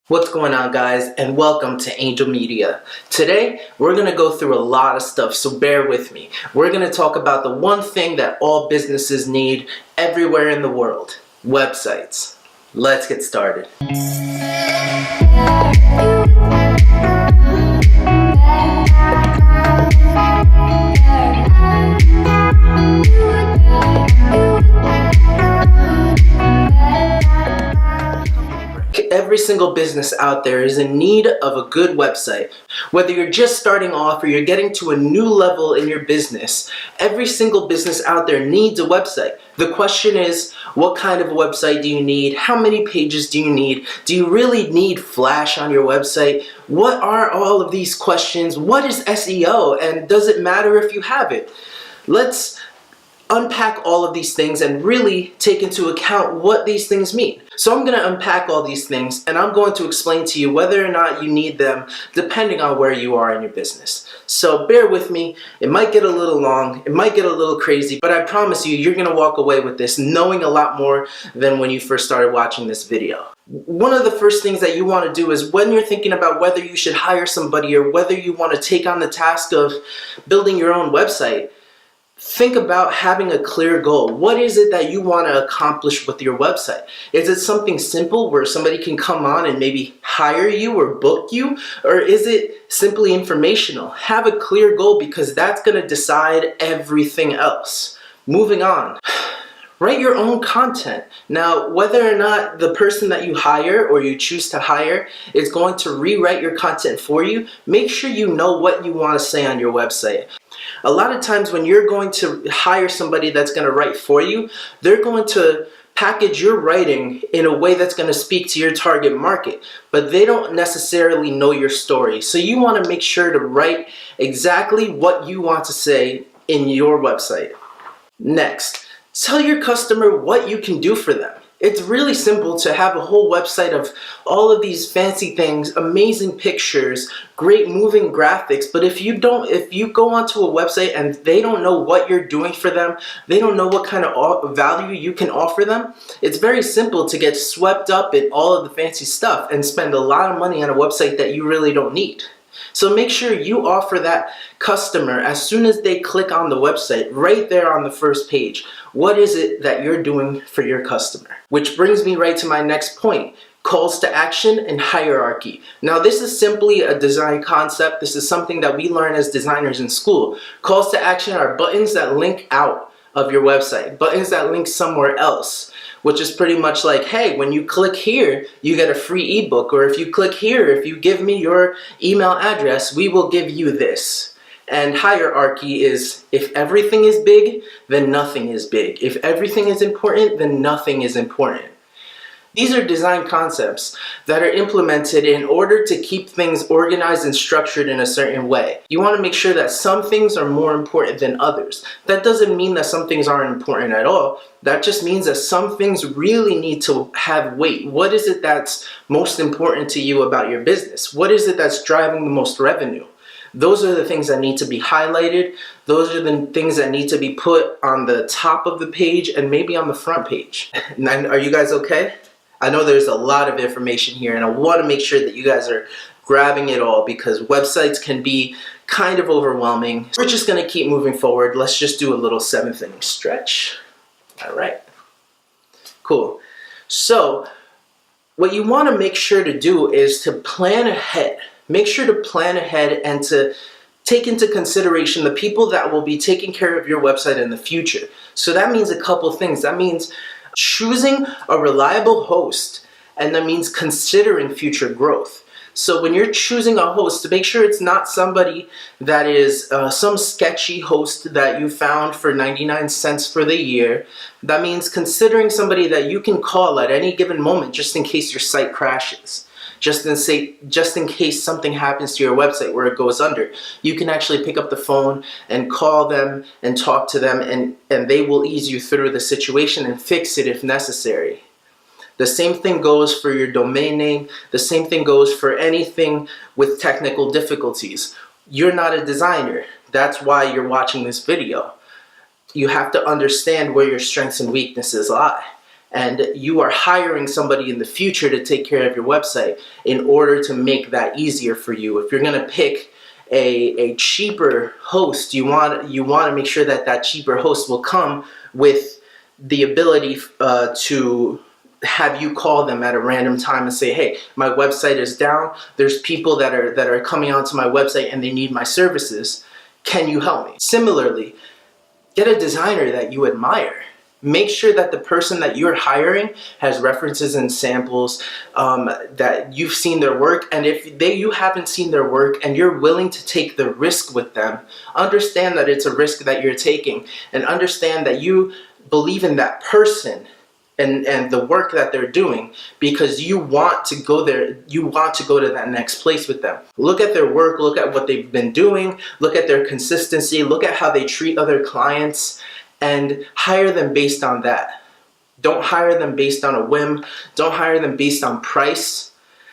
What's going on, guys, and welcome to Angel Media. Today we're going to go through a lot of stuff, so bear with me. We're going to talk about the one thing that all businesses need everywhere in the world: websites. Let's get started. Every single business out there is in need of a good website. Whether you're just starting off or you're getting to a new level in your business, every single business out there needs a website. The question is, what kind of website do you need? How many pages do you need? Do you really need Flash on your website? What are all of these questions? What is SEO, and does it matter if you have it? Let's unpack all of these things and really take into account what these things mean. So I'm going to unpack all these things, and I'm going to explain to you whether or not you need them depending on where you are in your business. So bear with me. It might get a little long, it might get a little crazy, but I promise you, you're going to walk away with this knowing a lot more than when you first started watching this video. One of the first things that you want to do is, when you're thinking about whether you should hire somebody or whether you want to take on the task of building your own website, think about having a clear goal. What is it that you want to accomplish with your website? Is it something simple where somebody can come on and maybe hire you or book you? Or is it simply informational? Have a clear goal, because that's going to decide everything else. Moving on. Write your own content. Now, whether or not the person that you hire or you choose to hire is going to rewrite your content for you, make sure you know what you want to say on your website. A lot of times when you're going to hire somebody that's going to write for you, they're going to package your writing in a way that's going to speak to your target market, but they don't necessarily know your story. So you want to make sure to write exactly what you want to say in your website. Next, tell your customer what you can do for them. It's really simple to have a whole website of all of these fancy things, amazing pictures, great moving graphics, but if you go onto a website and they don't know what you're doing for them, they don't know what kind of value you can offer them, it's very simple to get swept up in all of the fancy stuff and spend a lot of money on a website that you really don't need. So make sure you offer that customer, as soon as they click on the website, right there on the first page, what is it that you're doing for your customer? Which brings me right to my next point: calls to action and hierarchy. Now, this is simply a design concept. This is something that we learn as designers in school. Calls to action are buttons that link out of your website, buttons that link somewhere else, which is pretty much like, hey, when you click here, you get a free ebook, or if you click here, if you give me your email address, we will give you this. And hierarchy is, if everything is big, then nothing is big. If everything is important, then nothing is important. These are design concepts that are implemented in order to keep things organized and structured in a certain way. You want to make sure that some things are more important than others. That doesn't mean that some things aren't important at all. That just means that some things really need to have weight. What is it that's most important to you about your business? What is it that's driving the most revenue? Those are the things that need to be highlighted. Those are the things that need to be put on the top of the page and maybe on the front page. Are you guys okay? I know there's a lot of information here, and I want to make sure that you guys are grabbing it all, because websites can be kind of overwhelming. We're just going to keep moving forward. Let's just do a little 7th inning stretch. All right. Cool. So what you want to make sure to do is to plan ahead. Make sure to plan ahead and to take into consideration the people that will be taking care of your website in the future. So that means a couple things. That means choosing a reliable host, and that means considering future growth. So when you're choosing a host, to make sure it's not somebody that is some sketchy host that you found for 99 cents for the year. That means considering somebody that you can call at any given moment just in case your site crashes. Just in case something happens to your website where it goes under, you can actually pick up the phone and call them and talk to them, and they will ease you through the situation and fix it if necessary. The same thing goes for your domain name. The same thing goes for anything with technical difficulties. You're not a designer. That's why you're watching this video. You have to understand where your strengths and weaknesses lie. and you are hiring somebody in the future to take care of your website in order to make that easier for you. If you're going to pick a cheaper host, you want to make sure that that cheaper host will come with the ability to have you call them at a random time and say, hey, my website is down. There's people that are coming onto my website and they need my services. Can you help me? Similarly, get a designer that you admire. Make sure that the person that you're hiring has references and samples, that you've seen their work. And if you haven't seen their work and you're willing to take the risk with them, understand that it's a risk that you're taking, and understand that you believe in that person and the work that they're doing, because you want to go there, you want to go to that next place with them. Look at their work, look at what they've been doing, look at their consistency, look at how they treat other clients, and hire them based on that. Don't hire them based on a whim. Don't hire them based on price.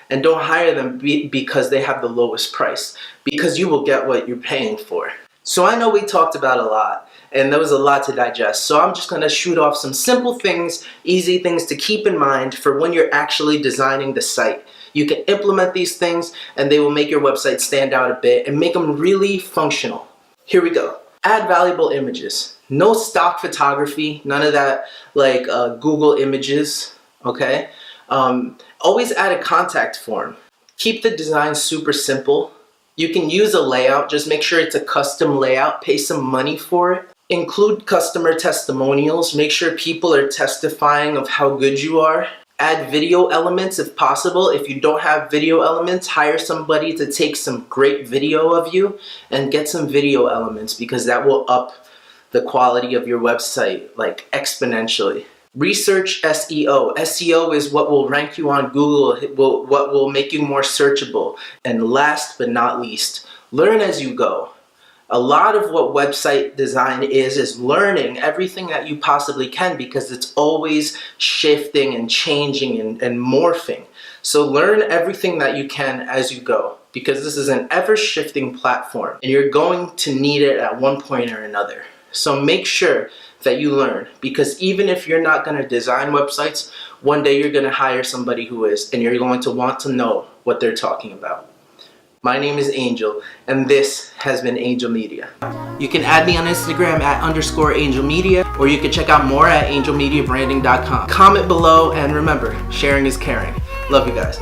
And don't hire them because they have the lowest price, because you will get what you're paying for. So I know we talked about a lot, and there was a lot to digest. So I'm just going to shoot off some simple things, easy things to keep in mind for when you're actually designing the site. You can implement these things and they will make your website stand out a bit and make them really functional. Here we go. Add valuable images. No stock photography, none of that like Google images, okay? Always add a contact form. Keep the design super simple. You can use a layout, just make sure it's a custom layout, pay some money for it. Include customer testimonials, make sure people are testifying of how good you are. Add video elements if possible. If you don't have video elements, hire somebody to take some great video of you and get some video elements, because that will up the quality of your website like exponentially. Research SEO. SEO is what will rank you on Google, what will make you more searchable. And last but not least, learn as you go. A lot of what website design is learning everything that you possibly can, because it's always shifting and changing and morphing. So learn everything that you can as you go, because this is an ever-shifting platform and you're going to need it at one point or another. So make sure that you learn, because even if you're not going to design websites, one day you're going to hire somebody who is, and you're going to want to know what they're talking about. My name is Angel, and this has been Angel Media. You can add me on Instagram at _Angel Media, or you can check out more at angelmediabranding.com. Comment below, and remember, sharing is caring. Love you guys.